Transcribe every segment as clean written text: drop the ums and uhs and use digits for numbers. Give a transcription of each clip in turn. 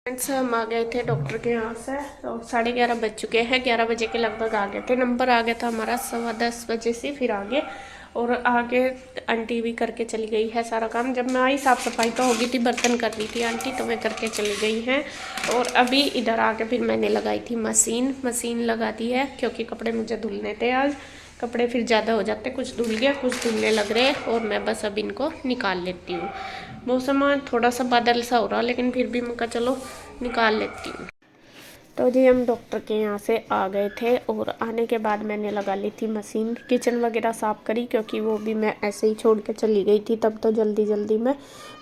Friends हम आ गए थे डॉक्टर के यहाँ से तो 11:30 बज चुके हैं। 11 बजे के लगभग आ गए थे। नंबर आ गया था हमारा 10:15 बजे से। फिर आगे और आगे आंटी भी करके चली गई है सारा काम। जब मैं आई साफ़ सफाई तो हो गई थी, बर्तन कर रही थी आंटी, तो वे करके चली गई हैं। और अभी इधर आके फिर मैंने लगाई थी मशीन लगा दी है क्योंकि कपड़े मुझे धुलने थे आज। कपड़े फिर ज़्यादा हो जाते, कुछ धुल गया कुछ धुलने लग रहे और मैं बस अब इनको निकाल लेती हूँ। मौसम थोड़ा सा बादल सा हो रहा लेकिन फिर भी मैं कहा चलो निकाल लेती हूँ। तो जी हम डॉक्टर के यहाँ से आ गए थे और आने के बाद मैंने लगा ली थी मशीन। किचन वगैरह साफ़ करी क्योंकि वो भी मैं ऐसे ही छोड़ के चली गई थी तब तो जल्दी में।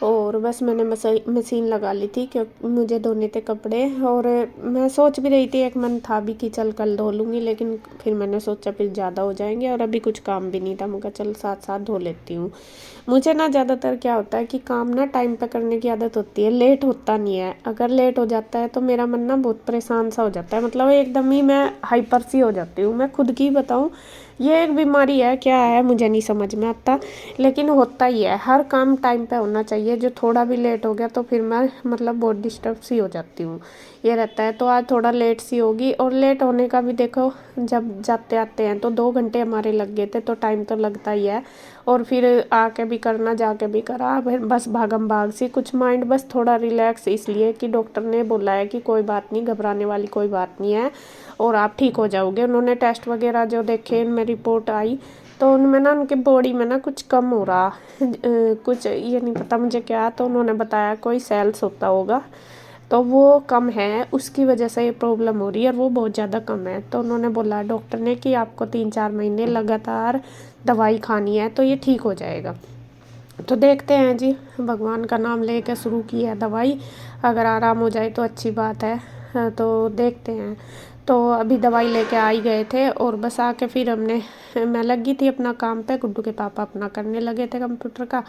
और बस मैंने मशीन लगा ली थी क्योंकि मुझे धोने थे कपड़े। और मैं सोच भी रही थी, एक मन था भी कि चल कल धो लूँगी, लेकिन फिर मैंने सोचा फिर ज़्यादा हो जाएंगे और अभी कुछ काम भी नहीं था। मैं कहा चल साथ साथ धो लेती हूँ। मुझे ना ज़्यादातर क्या होता है कि काम ना टाइम पे करने की आदत होती है, लेट होता नहीं है। अगर लेट हो जाता है तो मेरा मन ना बहुत परेशान सा हो जाता है, मतलब एकदम ही मैं हाइपर सी हो जाती हूँ। मैं खुद की बताऊँ, ये एक बीमारी है क्या है मुझे नहीं समझ में आता, लेकिन होता ही है। हर काम टाइम पे होना चाहिए, जो थोड़ा भी लेट हो गया तो फिर मैं मतलब बहुत डिस्टर्ब सी हो जाती हूँ, ये रहता है। तो आज थोड़ा लेट सी होगी। और लेट होने का भी देखो, जब जाते आते हैं तो 2 घंटे हमारे लग गए थे, तो टाइम तो लगता ही है। और फिर आके भी करना, जाके भी करा, फिर बस भागम भाग सी। कुछ माइंड बस थोड़ा रिलैक्स इसलिए कि डॉक्टर ने बोला है कि कोई बात नहीं, घबराने वाली कोई बात नहीं है और आप ठीक हो जाओगे। उन्होंने टेस्ट वगैरह जो देखे, इनमें रिपोर्ट आई तो उनमें ना उनके बॉडी में ना कुछ कम हो रहा, कुछ ये नहीं पता मुझे क्या। तो उन्होंने बताया कोई सेल्स होता होगा तो वो कम है, उसकी वजह से ये प्रॉब्लम हो रही है और वो बहुत ज़्यादा कम है। तो उन्होंने बोला डॉक्टर ने कि आपको 3-4 महीने लगातार दवाई खानी है तो ये ठीक हो जाएगा। तो देखते हैं जी, भगवान का नाम लेकर शुरू की है दवाई, अगर आराम हो जाए तो अच्छी बात है। तो देखते हैं। तो अभी दवाई लेके आ ही गए थे और बस आके फिर मैं लगी थी अपना काम पे। गुड्डू के पापा अपना करने लगे थे कंप्यूटर का,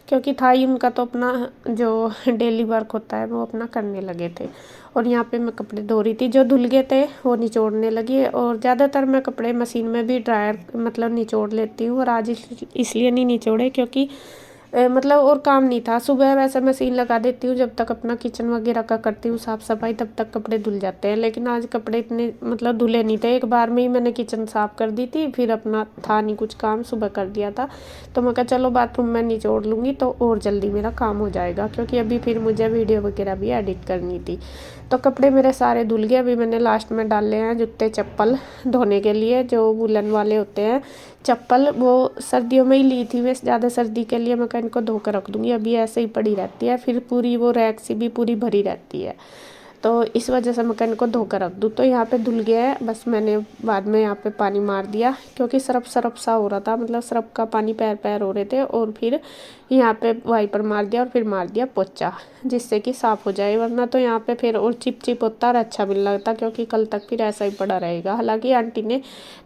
क्योंकि था ही उनका तो अपना जो डेली वर्क होता है वो अपना करने लगे थे। और यहाँ पे मैं कपड़े धो रही थी, जो धुल गए थे वो निचोड़ने लगी। और ज़्यादातर मैं कपड़े मशीन में भी ड्रायर मतलब निचोड़ लेती हूँ, और आज इसलिए नहीं निचोड़े क्योंकि मतलब और काम नहीं था। सुबह वैसे मशीन लगा देती हूँ, जब तक अपना किचन वगैरह का करती हूँ साफ़ सफाई तब तक कपड़े धुल जाते हैं। लेकिन आज कपड़े इतने मतलब धुले नहीं थे, एक बार में ही मैंने किचन साफ़ कर दी थी, फिर अपना था नहीं कुछ काम, सुबह कर दिया था। तो मैं कहा चलो बाथरूम में निचोड़ लूँगी तो और जल्दी मेरा काम हो जाएगा, क्योंकि अभी फिर मुझे वीडियो वगैरह भी एडिट करनी थी। तो कपड़े मेरे सारे धुल गए। अभी मैंने लास्ट में डाले हैं जूते चप्पल धोने के लिए, जो वुलन वाले होते हैं चप्पल, वो सर्दियों में ही ली थी मैं, ज़्यादा सर्दी के लिए। मैं कहा इनको धो कर रख दूँगी, अभी ऐसे ही पड़ी रहती है, फिर पूरी वो रैक सी भी पूरी भरी रहती है, तो इस वजह से मैं इनको धो कर रख दूँ। तो यहाँ पे धुल गया है, बस मैंने बाद में यहाँ पे पानी मार दिया क्योंकि सरफ सा हो रहा था, मतलब सरफ का पानी पैर हो रहे थे। और फिर यहाँ पे वाइपर मार दिया और फिर मार दिया पोछा, जिससे कि साफ़ हो जाए। वरना तो यहाँ पे फिर और चिप होता और अच्छा भी लगता, क्योंकि कल तक फिर ऐसा ही पड़ा रहेगा। हालांकि आंटी ने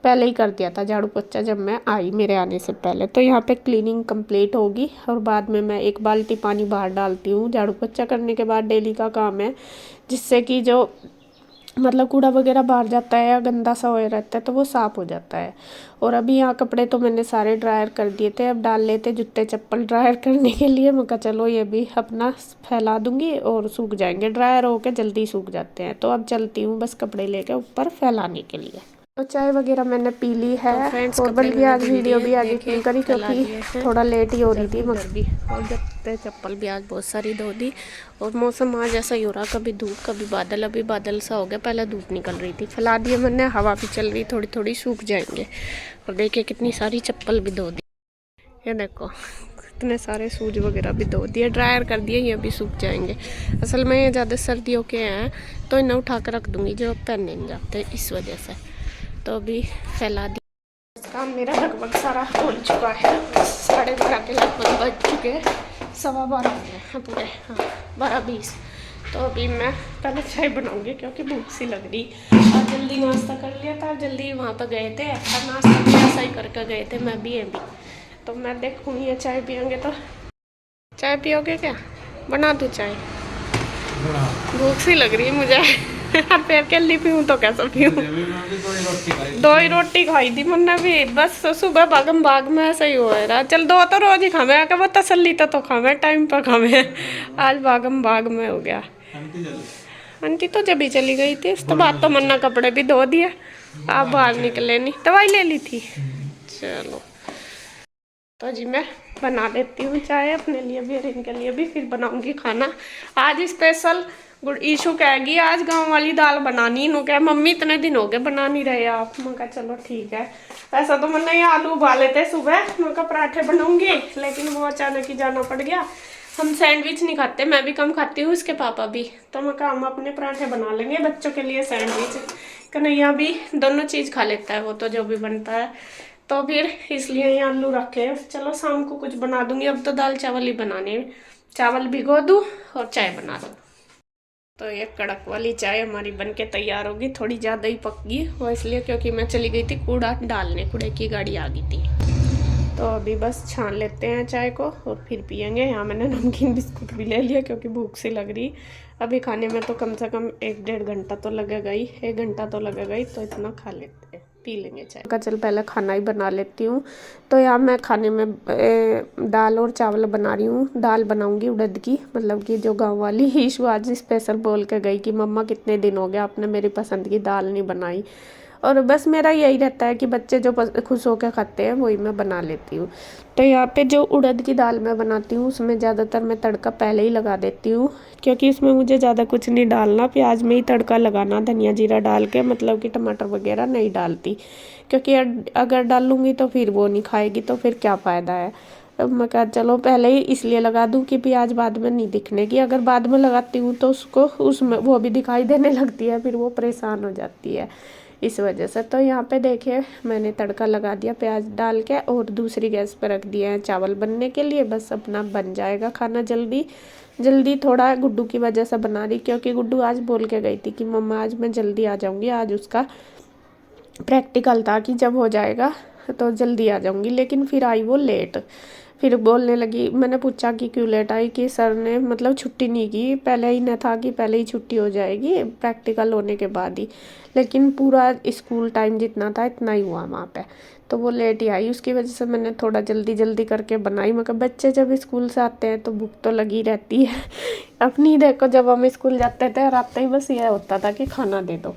पहले ही कर दिया था झाड़ू पोछा जब मैं आई, मेरे आने से पहले। तो यहाँ पे क्लीनिंग कंप्लीट होगी और बाद में मैं 1 बाल्टी पानी बाहर डालती हूँ। झाड़ू पोछा करने के बाद डेली का काम है, जिससे कि जो मतलब कूड़ा वगैरह बाहर जाता है या गंदा सा हो रहता है तो वो साफ़ हो जाता है। और अभी यहाँ कपड़े तो मैंने सारे ड्रायर कर दिए थे, अब डाल लेते जूते चप्पल ड्रायर करने के लिए। मैं कहा चलो ये भी अपना फैला दूँगी और सूख जाएंगे, ड्रायर होके जल्दी सूख जाते हैं। तो अब चलती हूँ बस कपड़े लेके ऊपर फैलाने के लिए। तो चाय वगैरह मैंने पी ली है। तो और बल्कि आज वीडियो भी एडिट नहीं करी क्योंकि थोड़ा लेट ही हो रही थी भी। और जूते चप्पल भी आज बहुत सारी धो दी। और मौसम आज ऐसा ही हो रहा, कभी धूप कभी बादल। अभी बादल सा हो गया, पहले धूप निकल रही थी। फैला दिए मैंने, हवा भी चल रही, थोड़ी थोड़ी सूख जाएंगे। और देखिए कितनी सारी चप्पल भी धो दी, ये देखो इतने सारे शूज वगैरह भी धो दिए, ड्रायर कर दिए, ये भी सूख जाएंगे। असल में ये ज़्यादा सर्दियों के हैं तो इन्हें उठा कर रख दूँगी, जो पहनने नहीं जाते इस वजह से। तो अभी फैला दी। काम मेरा लगभग सारा हो चुका है, 12:30 के लगभग बज चुके हैं, 12:15 हैं पूरे, हाँ 12:20। तो अभी मैं पहले चाय बनाऊंगी क्योंकि भूख सी लग रही। और जल्दी नाश्ता कर लिया था, जल्दी वहाँ पर गए थे और नाश्ता भी ऐसा ही करके गए थे, मैं भी अभी। तो मैं देखूँगी ये चाय पियेंगे तो। चाय पियोगे क्या? बना दूँ चाय? भूख सी लग रही है मुझे। यार पैर के लिए पीऊँ तो कैसा पीऊँ? 2 ही रोटी खाई थी मैंने भी, बस सुबह भागम भाग में ऐसा ही हो रहा। चल 2 तो रोज ही खावे, आके वो तसल्ली तो खावे, टाइम पर खावे। आज भागम भाग में हो गया। आंटी तो जब ही चली गई थी, उसके बाद तो मन्ना कपड़े भी धो दिए, आप बाहर निकले नहीं, दवाई ले ली थी। चलो तो जी मैं बना लेती हूँ चाय अपने लिए भी और इनके लिए भी, फिर बनाऊंगी खाना। आज स्पेशल गुड ईशू कहेगी आज गांव वाली दाल बनानी, इन्हों क्या मम्मी इतने दिन हो गए बना नहीं रहे आप। मैं कहा चलो ठीक है। ऐसा तो मैंने ये आलू उबाले थे सुबह, मैं कहा पराठे बनाऊंगी, लेकिन वो अचानक ही जाना पड़ गया। हम सैंडविच नहीं खाते, मैं भी कम खाती हूँ, उसके पापा भी, तो मैं कहा हम अपने पराठे बना लेंगे, बच्चों के लिए सैंडविच। कन्हैया भी दोनों चीज़ खा लेता है वो तो, जो भी बनता है, तो फिर इसलिए ये आलू रखे। चलो शाम को कुछ बना दूंगी, अब तो दाल चावल ही बनाने हैं। चावल भिगो दूँ और चाय बना दूँ। तो ये कड़क वाली चाय हमारी बन के तैयार होगी, थोड़ी ज़्यादा ही पक गई वो इसलिए क्योंकि मैं चली गई थी कूड़ा डालने, कूड़े की गाड़ी आ गई थी। तो अभी बस छान लेते हैं चाय को और फिर पियेंगे। यहाँ मैंने नमकीन बिस्कुट भी ले लिया क्योंकि भूख सी लग रही। अभी खाने में तो कम से कम 1-1.5 घंटा तो लगेगा ही, 1 घंटा तो लगेगा ही, तो इतना खा लेते हैं, पी लेंगे चाय का। चल पहले खाना ही बना लेती हूँ। तो यहाँ मैं खाने में दाल और चावल बना रही हूँ। दाल बनाऊँगी उड़द की, मतलब कि जो गाँव वाली। ईशू आज स्पेशल बोल के गई कि मम्मा कितने दिन हो गए आपने मेरी पसंद की दाल नहीं बनाई। और बस मेरा यही रहता है कि बच्चे जो खुश होकर खाते हैं वही मैं बना लेती हूँ। तो यहाँ पे जो उड़द की दाल मैं बनाती हूँ उसमें ज़्यादातर मैं तड़का पहले ही लगा देती हूँ, क्योंकि इसमें मुझे ज़्यादा कुछ नहीं डालना, प्याज में ही तड़का लगाना, धनिया जीरा डाल के, मतलब कि टमाटर वगैरह नहीं डालती, क्योंकि अगर डालूँगी तो फिर वो नहीं खाएगी, तो फिर क्या फ़ायदा है। अब मैं कहा चलो पहले ही इसलिए लगा दूँ कि प्याज बाद में नहीं दिखने की, अगर बाद में लगाती हूँ तो उसको उसमें वो भी दिखाई देने लगती है, फिर वो परेशान हो जाती है इस वजह से। तो यहाँ पे देखिए मैंने तड़का लगा दिया प्याज डाल के, और दूसरी गैस पर रख दिया है चावल बनने के लिए। बस अपना बन जाएगा खाना जल्दी जल्दी। थोड़ा गुड्डू की वजह से बना रही, क्योंकि गुड्डू आज बोल के गई थी कि मम्मा आज मैं जल्दी आ जाऊँगी, आज उसका प्रैक्टिकल था कि जब हो जाएगा तो जल्दी आ जाऊँगी, लेकिन फिर आई वो लेट। फिर बोलने लगी, मैंने पूछा कि क्यों लेट आई, कि सर ने मतलब छुट्टी नहीं की, पहले ही न था कि पहले ही छुट्टी हो जाएगी प्रैक्टिकल होने के बाद ही, लेकिन पूरा स्कूल टाइम जितना था इतना ही हुआ वहाँ पे, तो वो लेट ही आई। उसकी वजह से मैंने थोड़ा जल्दी जल्दी करके बनाई। मगर बच्चे जब स्कूल से आते हैं तो भूख तो लगी रहती है। अपनी देखो जब हम स्कूल जाते थे रात ही बस ये होता था कि खाना दे दो,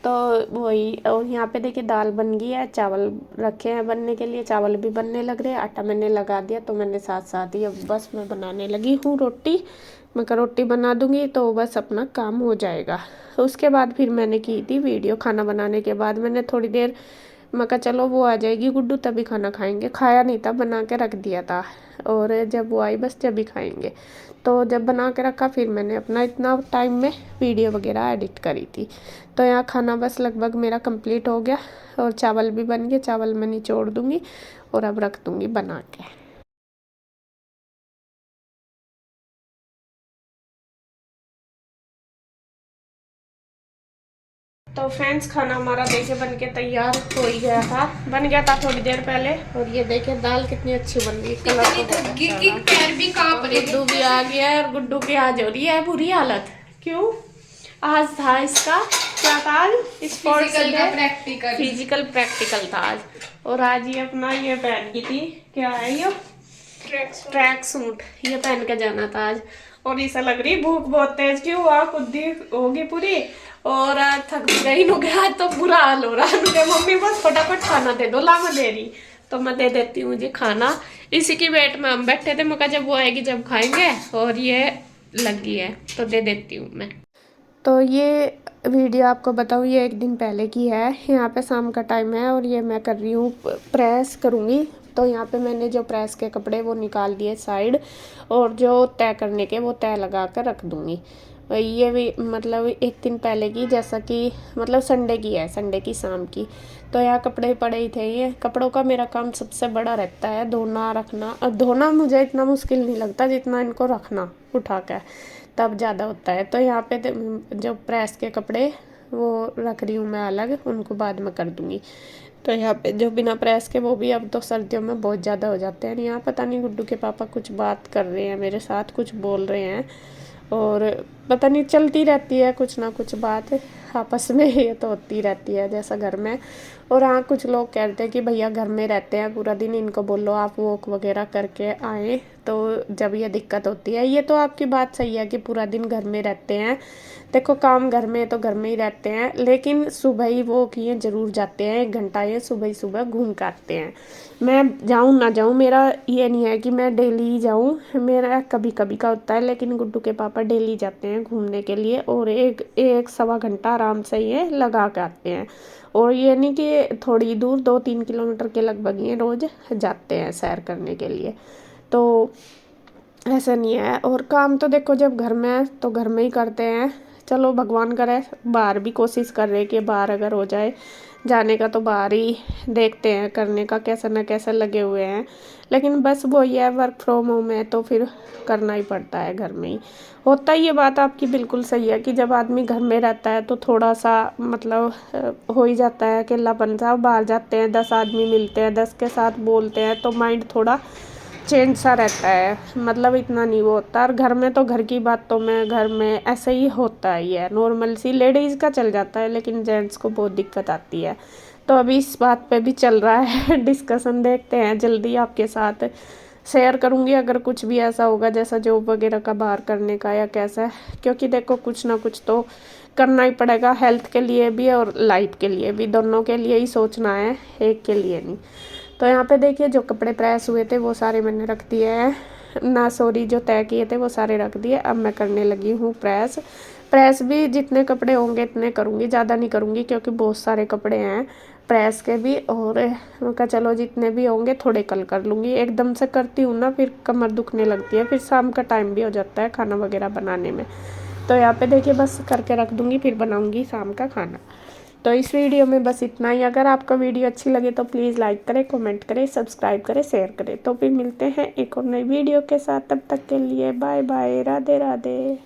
तो वही। और यहाँ पे देखिए दाल बन गई है, चावल रखे हैं बनने के लिए, चावल भी बनने लग रहे हैं, आटा मैंने लगा दिया, तो मैंने साथ साथ ही अब बस मैं बनाने लगी हूँ रोटी। मैं रोटी बना दूँगी तो बस अपना काम हो जाएगा। उसके बाद फिर मैंने की थी वीडियो, खाना बनाने के बाद मैंने थोड़ी देर, मैं कहा चलो वो आ जाएगी गुड्डू तभी खाना खाएंगे, खाया नहीं था, बना के रख दिया था, और जब वो आई बस जब ही खाएंगे। तो जब बना के रखा फिर मैंने अपना इतना टाइम में वीडियो वगैरह एडिट करी थी। तो यहाँ खाना बस लगभग मेरा कंप्लीट हो गया, और चावल भी बन गए, चावल मैं निचोड़ दूँगी और अब रख दूँगी बना के। तो फ्रेंड्स खाना हमारा देखिए बन के तैयार हो ही गया था, बन गया था थोड़ी देर पहले। और ये देखिए दाल कितनी अच्छी बन रही है, कलर गुड्डू भी आ गया है, और गुड्डू की आज हो रही है बुरी हालत। क्यों? आज था इसका क्या था, आज स्पोर्ट्स फिजिकल प्रैक्टिकल था आज, और आज ये अपना ये पहन की थी, क्या है ये ट्रैक सूट, ये पहन के जाना था आज। और ऐसा लग रही भूख बहुत तेज की हुआ, खुद ही होगी पूरी, और थक भी गई नु गया, तो बुरा हाल हो रहा है। मम्मी बस फटाफट खाना दे दो, ला मैं दे रही, तो मैं दे देती हूँ जी खाना। इसी की वेट में हम बैठे थे, मैं जब वो आएगी जब खाएंगे, और ये लगी है तो दे देती हूँ मैं। तो ये वीडियो आपको बताऊँ ये 1 दिन पहले की है, यहाँ पे शाम का टाइम है, और ये मैं कर रही हूँ प्रेस करूँगी। तो यहाँ पे मैंने जो प्रेस के कपड़े वो निकाल दिए साइड, और जो तय करने के वो तय लगा कर रख दूँगी। ये भी मतलब 1 दिन पहले की, जैसा कि मतलब संडे की है, संडे की शाम की। तो यहाँ कपड़े पड़े ही थे, ये कपड़ों का मेरा काम सबसे बड़ा रहता है, धोना रखना। और धोना मुझे इतना मुश्किल नहीं लगता जितना इनको रखना उठा कर, तब ज़्यादा होता है। तो यहाँ पे जो प्रेस के कपड़े वो रख रही हूँ मैं अलग, उनको बाद में कर दूँगी। तो यहाँ पे जो बिना प्रेस के वो भी अब तो सर्दियों में बहुत ज़्यादा हो जाते हैं। यहाँ पता नहीं गुड्डू के पापा कुछ बात कर रहे हैं मेरे साथ, कुछ बोल रहे हैं, और पता नहीं चलती रहती है कुछ ना कुछ बात आपस में, ये तो होती रहती है जैसा घर में। और हाँ, कुछ लोग कहते हैं कि भैया घर में रहते हैं पूरा दिन, इनको बोलो आप वॉक वगैरह करके आए, तो जब ये दिक्कत होती है। ये तो आपकी बात सही है कि पूरा दिन घर में रहते हैं, देखो काम घर में है तो घर में ही रहते हैं, लेकिन सुबह ही वो किए ज़रूर जाते हैं, 1 घंटा ये सुबह ही सुबह घूम कर आते हैं। मैं जाऊँ ना जाऊँ, मेरा ये नहीं है कि मैं डेली ही जाऊँ, मेरा कभी कभी का होता है, लेकिन गुड्डू के पापा डेली जाते हैं घूमने के लिए, और एक एक सवा घंटा आराम से ये लगा के आते हैं। और ये नहीं कि थोड़ी दूर, 2-3 किलोमीटर के लगभग ये रोज़ जाते हैं सैर करने के लिए, तो ऐसा नहीं है। और काम तो देखो जब घर में है तो घर में ही करते हैं, चलो भगवान करे बाहर भी कोशिश कर रहे हैं कि बाहर अगर हो जाए जाने का, तो बाहर ही देखते हैं करने का, कैसा ना कैसा लगे हुए हैं, लेकिन बस वो ये है वर्क फ्रॉम होम है तो फिर करना ही पड़ता है घर में ही। होता ही, ये बात आपकी बिल्कुल सही है कि जब आदमी घर में रहता है तो थोड़ा सा मतलब हो ही जाता है अकेलापन सा। बाहर जाते हैं 10 आदमी मिलते हैं, 10 के साथ बोलते हैं तो माइंड थोड़ा चेंज सा रहता है, मतलब इतना नहीं वो होता। और घर में तो घर की बातों में घर में ऐसे ही होता ही है, नॉर्मल सी लेडीज़ का चल जाता है, लेकिन जेंट्स को बहुत दिक्कत आती है। तो अभी इस बात पे भी चल रहा है डिस्कशन, देखते हैं जल्दी आपके साथ शेयर करूँगी अगर कुछ भी ऐसा होगा जैसा जॉब वगैरह का बाहर करने का या कैसा, क्योंकि देखो कुछ ना कुछ तो करना ही पड़ेगा, हेल्थ के लिए भी और लाइफ के लिए भी, दोनों के लिए ही सोचना है, एक के लिए नहीं। तो यहाँ पे देखिए जो कपड़े प्रेस हुए थे वो सारे मैंने रख दिए हैं ना, सॉरी जो तय किए थे वो सारे रख दिए। अब मैं करने लगी हूँ प्रेस। प्रेस भी जितने कपड़े होंगे इतने करूँगी, ज़्यादा नहीं करूँगी क्योंकि बहुत सारे कपड़े हैं प्रेस के भी, और मैं चलो जितने भी होंगे थोड़े कल कर लूँगी, एकदम से करती हूँ ना फिर कमर दुखने लगती है, फिर शाम का टाइम भी हो जाता है खाना वगैरह बनाने में। तो यहाँ पे देखिए बस करके रख दूँगी, फिर बनाऊँगी शाम का खाना। तो इस वीडियो में बस इतना ही। अगर आपको वीडियो अच्छी लगे तो प्लीज़ लाइक करें, कमेंट करें, सब्सक्राइब करें, शेयर करें। तो फिर मिलते हैं एक और नई वीडियो के साथ, तब तक के लिए बाय बाय, राधे राधे।